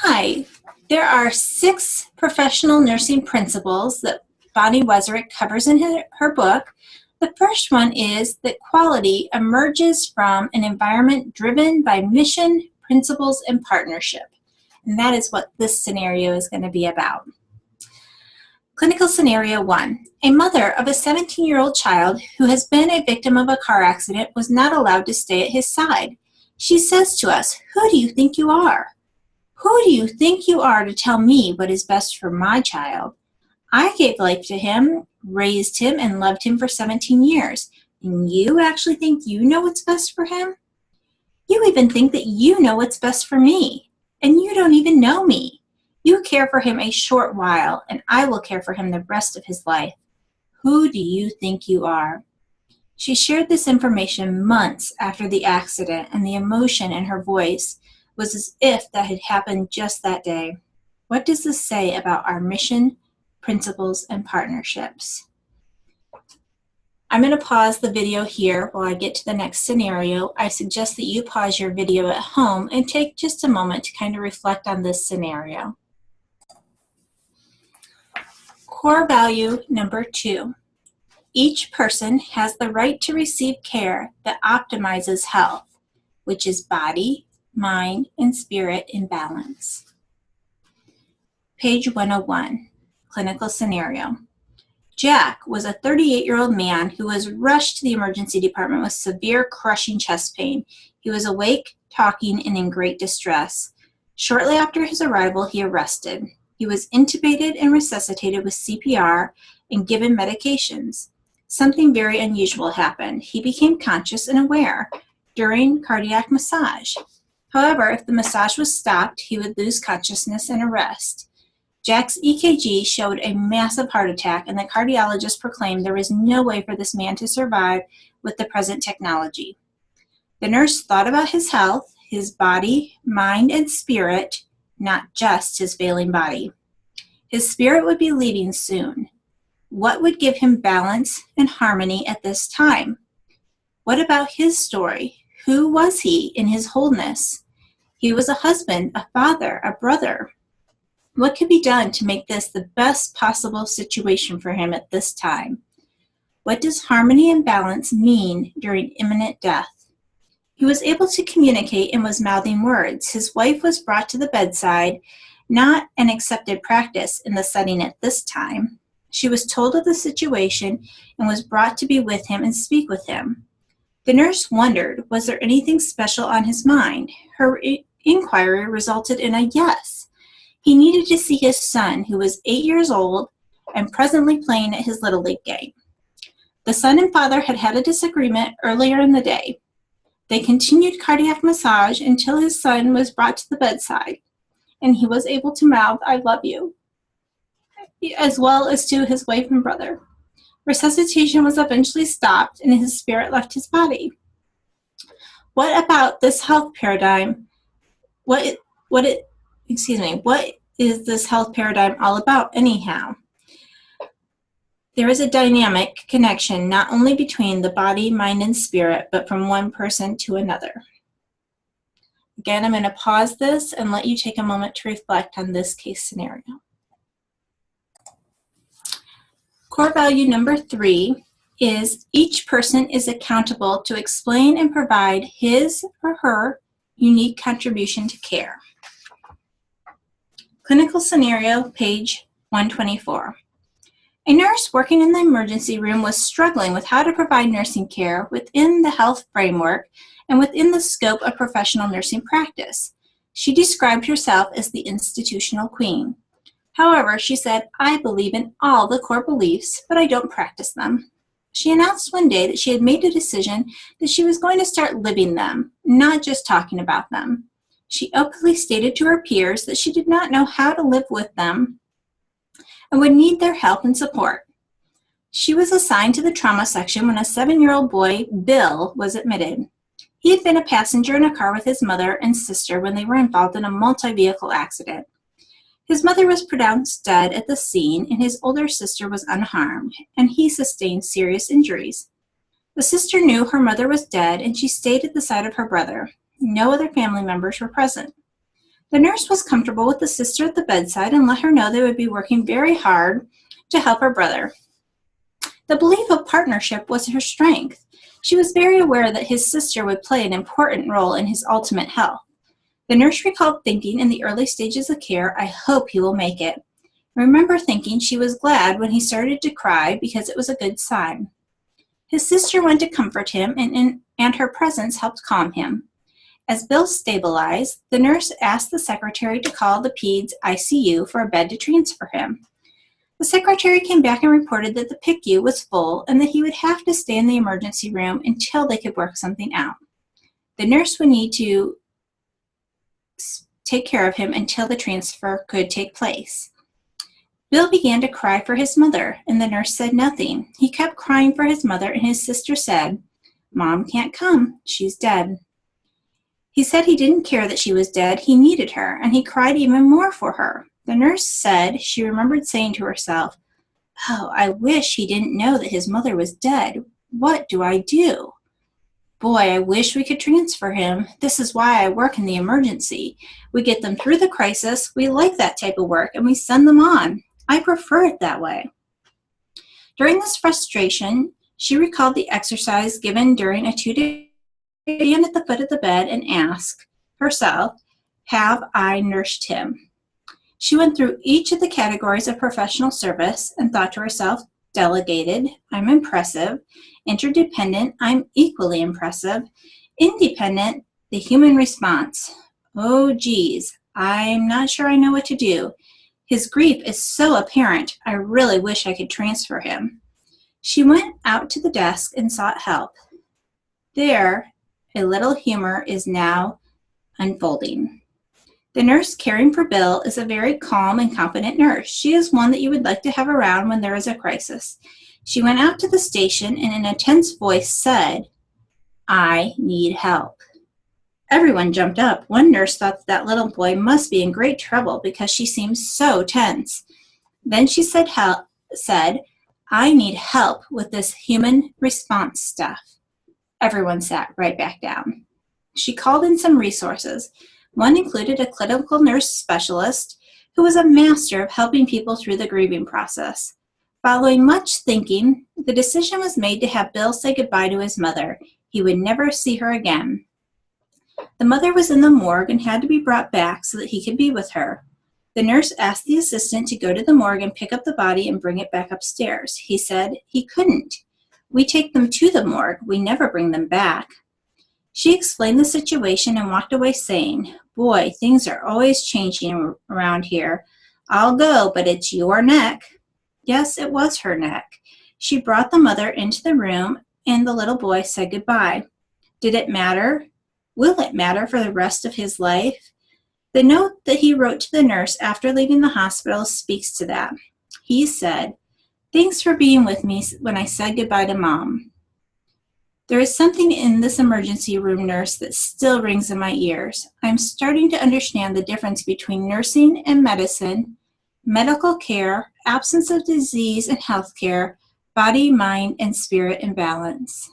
Hi, there are 6 professional nursing principles that Bonnie Wezrick covers in her book. The first one is that quality emerges from an environment driven by mission, principles, and partnership. And that is what this scenario is going to be about. Clinical Scenario 1. A mother of a 17-year-old child who has been a victim of a car accident was not allowed to stay at his side. She says to us, "Who do you think you are? Who do you think you are to tell me what is best for my child? I gave life to him, raised him, and loved him for 17 years. And you actually think you know what's best for him? You even think that you know what's best for me. And you don't even know me. You care for him a short while, and I will care for him the rest of his life. Who do you think you are?" She shared this information months after the accident, and the emotion in her voice was as if that had happened just that day. What does this say about our mission, principles, and partnerships? I'm going to pause the video here while I get to the next scenario. I suggest that you pause your video at home and take just a moment to kind of reflect on this scenario. Core value number 2. Each person has the right to receive care that optimizes health, which is body, mind, and spirit in balance. Page 101, Clinical Scenario. Jack was a 38-year-old man who was rushed to the emergency department with severe crushing chest pain. He was awake, talking, and in great distress. Shortly after his arrival, he arrested. He was intubated and resuscitated with CPR and given medications. Something very unusual happened. He became conscious and aware during cardiac massage. However, if the massage was stopped, he would lose consciousness and arrest. Jack's EKG showed a massive heart attack, and the cardiologist proclaimed there was no way for this man to survive with the present technology. The nurse thought about his health, his body, mind, and spirit, not just his failing body. His spirit would be leaving soon. What would give him balance and harmony at this time? What about his story? Who was he in his wholeness? He was a husband, a father, a brother. What could be done to make this the best possible situation for him at this time? What does harmony and balance mean during imminent death? He was able to communicate and was mouthing words. His wife was brought to the bedside, not an accepted practice in the setting at this time. She was told of the situation and was brought to be with him and speak with him. The nurse wondered, was there anything special on his mind? Her inquiry resulted in a yes. He needed to see his son, who was 8 years old and presently playing at his Little League game. The son and father had had a disagreement earlier in the day. They continued cardiac massage until his son was brought to the bedside, and he was able to mouth, "I love you," as well as to his wife and brother. Resuscitation was eventually stopped, and his spirit left his body. What about this health paradigm? What is this health paradigm all about anyhow? There is a dynamic connection not only between the body, mind, and spirit, but from one person to another. Again, I'm going to pause this and let you take a moment to reflect on this case scenario. Core value number 3 is each person is accountable to explain and provide his or her unique contribution to care. Clinical Scenario, page 124. A nurse working in the emergency room was struggling with how to provide nursing care within the health framework and within the scope of professional nursing practice. She described herself as the institutional queen. However, she said, "I believe in all the core beliefs, but I don't practice them." She announced one day that she had made a decision that she was going to start living them, not just talking about them. She openly stated to her peers that she did not know how to live with them and would need their help and support. She was assigned to the trauma section when a 7-year-old boy, Bill, was admitted. He had been a passenger in a car with his mother and sister when they were involved in a multi-vehicle accident. His mother was pronounced dead at the scene, and his older sister was unharmed, and he sustained serious injuries. The sister knew her mother was dead, and she stayed at the side of her brother. No other family members were present. The nurse was comfortable with the sister at the bedside and let her know they would be working very hard to help her brother. The belief of partnership was her strength. She was very aware that his sister would play an important role in his ultimate health. The nurse recalled thinking in the early stages of care, "I hope he will make it." I remember thinking she was glad when he started to cry because it was a good sign. His sister went to comfort him, and her presence helped calm him. As Bill stabilized, the nurse asked the secretary to call the peds ICU for a bed to transfer him. The secretary came back and reported that the PICU was full and that he would have to stay in the emergency room until they could work something out. The nurse would need to take care of him until the transfer could take place. Bill began to cry for his mother, and the nurse said nothing. He kept crying for his mother, and his sister said, "Mom can't come. She's dead." He said he didn't care that she was dead. He needed her, and he cried even more for her. The nurse said she remembered saying to herself, "Oh, I wish he didn't know that his mother was dead. What do I do? Boy, I wish we could transfer him. This is why I work in the emergency. We get them through the crisis. We like that type of work, and we send them on. I prefer it that way." During this frustration, she recalled the exercise given during a 2-day stand at the foot of the bed and asked herself, "Have I nursed him?" She went through each of the categories of professional service and thought to herself, delegated, I'm impressive. Interdependent, I'm equally impressive. Independent, the human response. Oh, geez, I'm not sure I know what to do. His grief is so apparent, I really wish I could transfer him. She went out to the desk and sought help. There, a little humor is now unfolding. The nurse caring for Bill is a very calm and competent nurse. She is one that you would like to have around when there is a crisis. She went out to the station and in a tense voice said, "I need help." Everyone jumped up. One nurse thought that little boy must be in great trouble because she seemed so tense. Then she said, "I need help with this human response stuff." Everyone sat right back down. She called in some resources. One included a clinical nurse specialist who was a master of helping people through the grieving process. Following much thinking, the decision was made to have Bill say goodbye to his mother. He would never see her again. The mother was in the morgue and had to be brought back so that he could be with her. The nurse asked the assistant to go to the morgue and pick up the body and bring it back upstairs. He said he couldn't. We take them to the morgue. We never bring them back. She explained the situation and walked away saying, "Boy, things are always changing around here. I'll go, but it's your neck." Yes, it was her neck. She brought the mother into the room and the little boy said goodbye. Did it matter? Will it matter for the rest of his life? The note that he wrote to the nurse after leaving the hospital speaks to that. He said, "Thanks for being with me when I said goodbye to Mom." There is something in this emergency room nurse that still rings in my ears. I'm starting to understand the difference between nursing and medicine, medical care, absence of disease and healthcare, body, mind, and spirit in balance.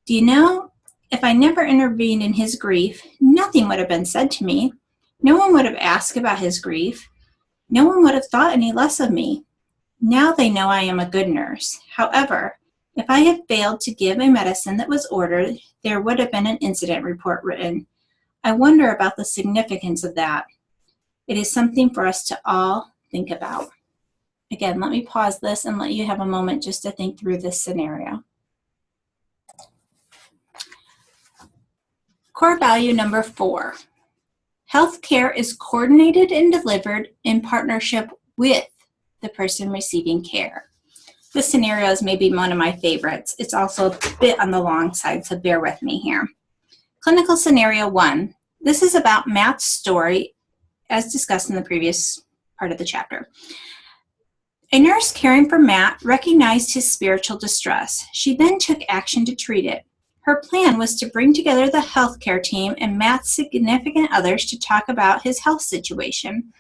Do you know, if I never intervened in his grief, nothing would have been said to me. No one would have asked about his grief. No one would have thought any less of me. Now they know I am a good nurse. However, if I had failed to give a medicine that was ordered, there would have been an incident report written. I wonder about the significance of that. It is something for us to all think about. Again, let me pause this and let you have a moment just to think through this scenario. Core value number 4. Healthcare is coordinated and delivered in partnership with the person receiving care. This scenario is maybe one of my favorites. It's also a bit on the long side, so bear with me here. Clinical scenario 1. This is about Matt's story as discussed in the previous part of the chapter. A nurse caring for Matt recognized his spiritual distress. She then took action to treat it. Her plan was to bring together the healthcare team and Matt's significant others to talk about his health situation.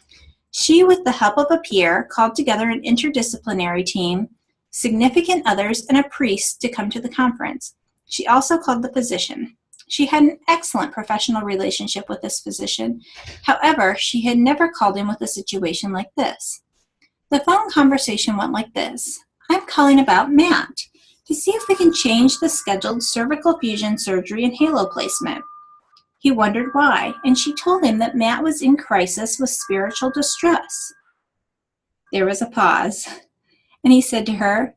She, with the help of a peer, called together an interdisciplinary team, significant others, and a priest to come to the conference. She also called the physician. She had an excellent professional relationship with this physician. However, she had never called him with a situation like this. The phone conversation went like this. I'm calling about Matt to see if we can change the scheduled cervical fusion surgery and halo placement. He wondered why, and she told him that Matt was in crisis with spiritual distress. There was a pause, and he said to her,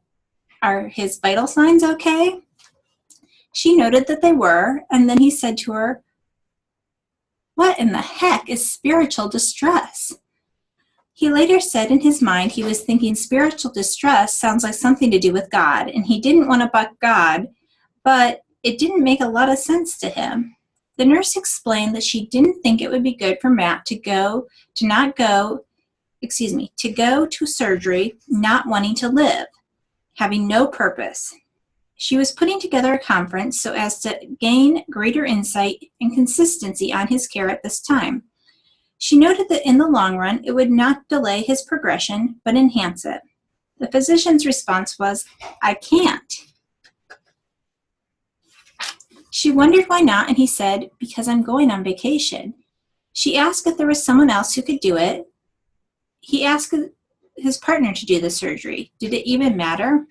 Are his vital signs okay? She noted that they were, and then he said to her, What in the heck is spiritual distress? He later said in his mind he was thinking spiritual distress sounds like something to do with God, and he didn't want to buck God, but it didn't make a lot of sense to him. The nurse explained that she didn't think it would be good for Matt to go to surgery not wanting to live, having no purpose. She was putting together a conference so as to gain greater insight and consistency on his care at this time. She noted that in the long run, it would not delay his progression, but enhance it. The physician's response was, I can't. She wondered why not, and he said, Because I'm going on vacation. She asked if there was someone else who could do it. He asked his partner to do the surgery. Did it even matter?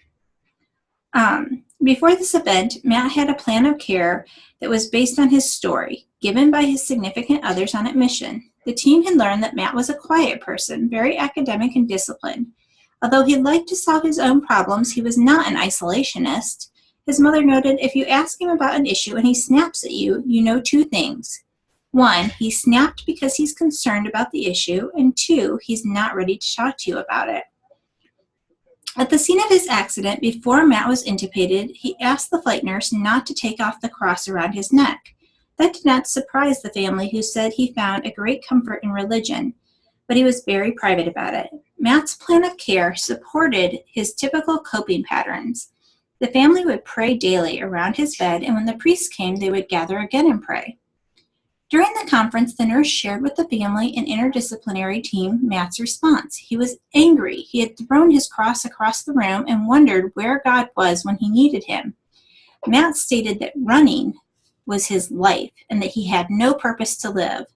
Before this event, Matt had a plan of care that was based on his story, given by his significant others on admission. The team had learned that Matt was a quiet person, very academic and disciplined. Although he liked to solve his own problems, he was not an isolationist. His mother noted, if you ask him about an issue and he snaps at you, you know two things. One, he snapped because he's concerned about the issue, and two, he's not ready to talk to you about it. At the scene of his accident, before Matt was intubated, he asked the flight nurse not to take off the cross around his neck. That did not surprise the family, who said he found a great comfort in religion, but he was very private about it. Matt's plan of care supported his typical coping patterns. The family would pray daily around his bed, and when the priest came, they would gather again and pray. During the conference, the nurse shared with the family and interdisciplinary team Matt's response. He was angry. He had thrown his cross across the room and wondered where God was when he needed him. Matt stated that running was his life and that he had no purpose to live.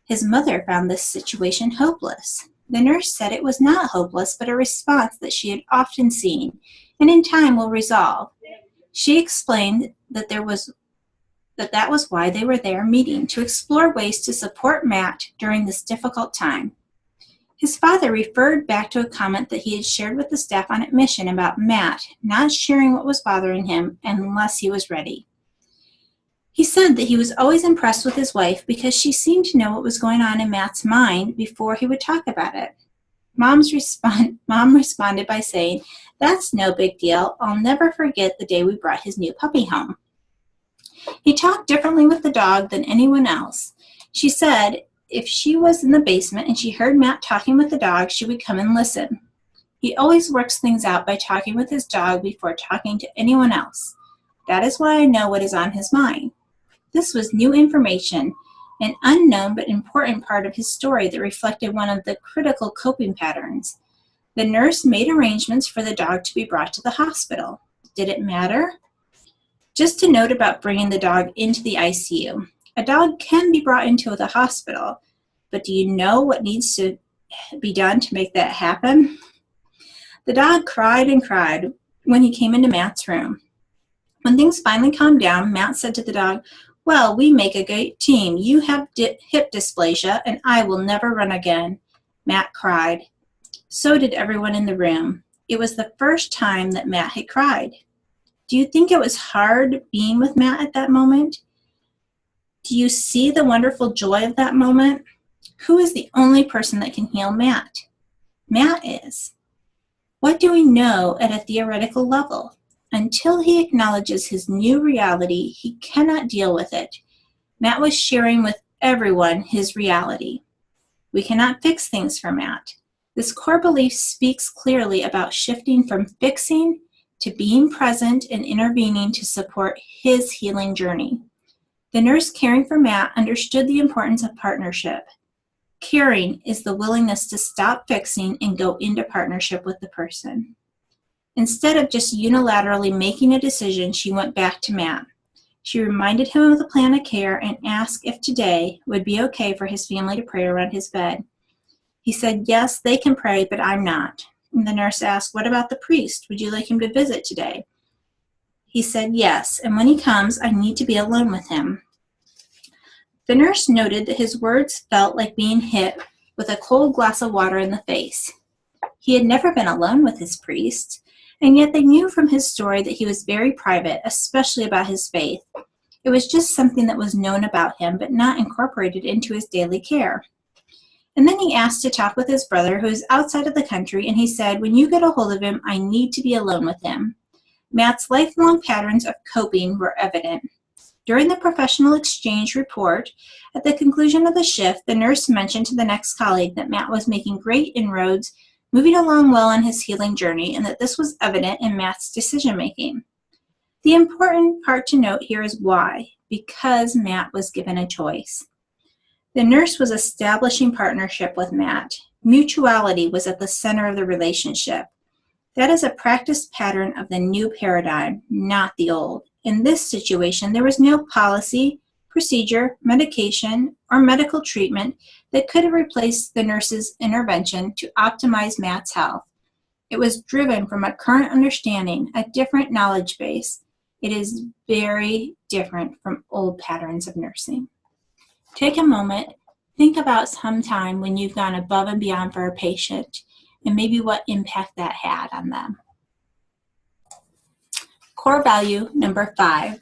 His mother found this situation hopeless. The nurse said it was not hopeless, but a response that she had often seen and in time will resolve. She explained that that was why they were there meeting, to explore ways to support Matt during this difficult time. His father referred back to a comment that he had shared with the staff on admission about Matt not sharing what was bothering him unless he was ready. He said that he was always impressed with his wife because she seemed to know what was going on in Matt's mind before he would talk about it. Mom responded by saying, That's no big deal. I'll never forget the day we brought his new puppy home. He talked differently with the dog than anyone else. She said if she was in the basement and she heard Matt talking with the dog, she would come and listen. He always works things out by talking with his dog before talking to anyone else. That is why I know what is on his mind. This was new information, an unknown but important part of his story that reflected one of the critical coping patterns. The nurse made arrangements for the dog to be brought to the hospital. Did it matter? Just a note about bringing the dog into the ICU. A dog can be brought into the hospital, but do you know what needs to be done to make that happen? The dog cried and cried when he came into Matt's room. When things finally calmed down, Matt said to the dog, Well, we make a great team. You have hip dysplasia, and I will never run again. Matt cried. So did everyone in the room. It was the first time that Matt had cried. Do you think it was hard being with Matt at that moment? Do you see the wonderful joy of that moment? Who is the only person that can heal Matt? Matt is. What do we know at a theoretical level? Until he acknowledges his new reality, he cannot deal with it. Matt was sharing with everyone his reality. We cannot fix things for Matt. This core belief speaks clearly about shifting from fixing to being present and intervening to support his healing journey. The nurse caring for Matt understood the importance of partnership. Caring is the willingness to stop fixing and go into partnership with the person. Instead of just unilaterally making a decision, she went back to Matt. She reminded him of the plan of care and asked if today would be okay for his family to pray around his bed. He said, "Yes, they can pray, but I'm not." And the nurse asked, "What about the priest? Would you like him to visit today?" He said, "Yes, and when he comes, I need to be alone with him." The nurse noted that his words felt like being hit with a cold glass of water in the face. He had never been alone with his priest, and yet they knew from his story that he was very private, especially about his faith. It was just something that was known about him, but not incorporated into his daily care. And then he asked to talk with his brother, who is outside of the country, and he said, "When you get a hold of him, I need to be alone with him." Matt's lifelong patterns of coping were evident. During the professional exchange report, at the conclusion of the shift, the nurse mentioned to the next colleague that Matt was making great inroads, moving along well on his healing journey, and that this was evident in Matt's decision-making. The important part to note here is why. Because Matt was given a choice. The nurse was establishing partnership with Matt. Mutuality was at the center of the relationship. That is a practice pattern of the new paradigm, not the old. In this situation, there was no policy, procedure, medication, or medical treatment that could have replaced the nurse's intervention to optimize Matt's health. It was driven from a current understanding, a different knowledge base. It is very different from old patterns of nursing. Take a moment, think about some time when you've gone above and beyond for a patient and maybe what impact that had on them. Core value number 5.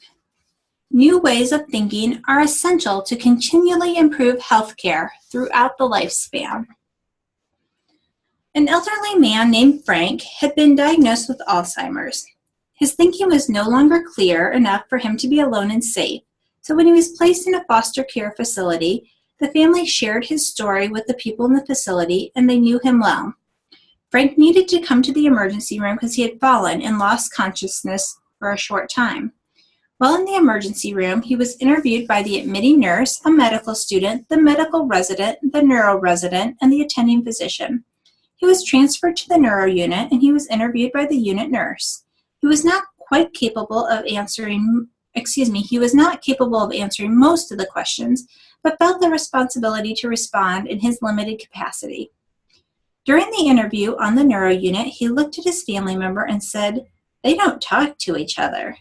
New ways of thinking are essential to continually improve healthcare throughout the lifespan. An elderly man named Frank had been diagnosed with Alzheimer's. His thinking was no longer clear enough for him to be alone and safe, so when he was placed in a foster care facility, the family shared his story with the people in the facility, and they knew him well. Frank needed to come to the emergency room because he had fallen and lost consciousness for a short time. While in the emergency room, he was interviewed by the admitting nurse, a medical student, the medical resident, the neuro resident, and the attending physician. He was transferred to the neuro unit, and he was interviewed by the unit nurse. He was not capable of answering most of the questions, but felt the responsibility to respond in his limited capacity. During the interview on the neuro unit, he looked at his family member and said, "They don't talk to each other."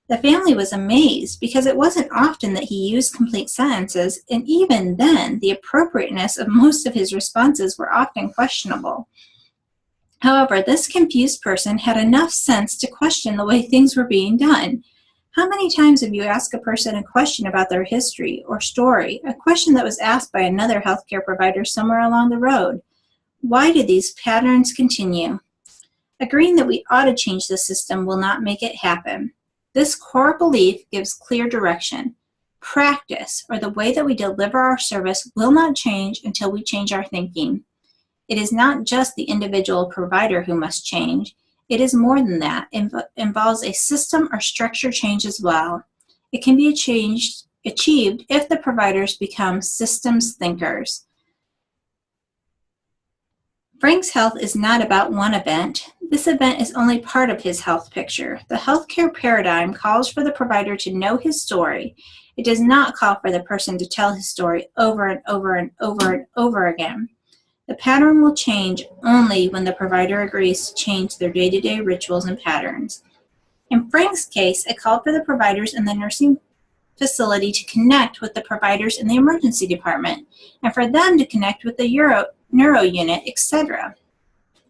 The family was amazed because it wasn't often that he used complete sentences, and even then, the appropriateness of most of his responses were often questionable. However, this confused person had enough sense to question the way things were being done. How many times have you asked a person a question about their history or story, a question that was asked by another healthcare provider somewhere along the road? Why do these patterns continue? Agreeing that we ought to change the system will not make it happen. This core belief gives clear direction. Practice, or the way that we deliver our service, will not change until we change our thinking. It is not just the individual provider who must change. It is more than that. It involves a system or structure change as well. It can be achieved if the providers become systems thinkers. Frank's health is not about one event. This event is only part of his health picture. The healthcare paradigm calls for the provider to know his story. It does not call for the person to tell his story over and over and over and over again. The pattern will change only when the provider agrees to change their day-to-day rituals and patterns. In Frank's case, it called for the providers in the nursing facility to connect with the providers in the emergency department, and for them to connect with the neuro unit, etc.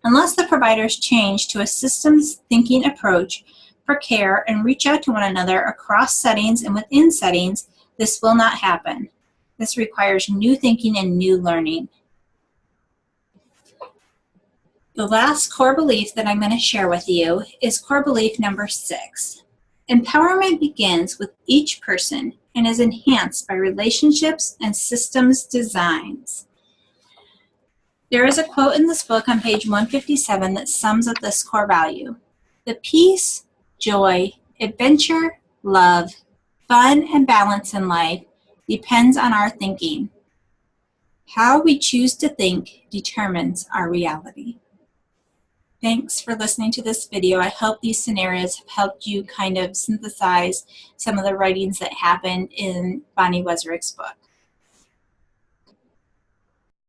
Unless the providers change to a systems thinking approach for care and reach out to one another across settings and within settings, this will not happen. This requires new thinking and new learning. The last core belief that I'm going to share with you is core belief number 6. Empowerment begins with each person and is enhanced by relationships and systems designs. There is a quote in this book on page 157 that sums up this core value. The peace, joy, adventure, love, fun, and balance in life depends on our thinking. How we choose to think determines our reality. Thanks for listening to this video. I hope these scenarios have helped you kind of synthesize some of the writings that happened in Bonnie Wesrick's book.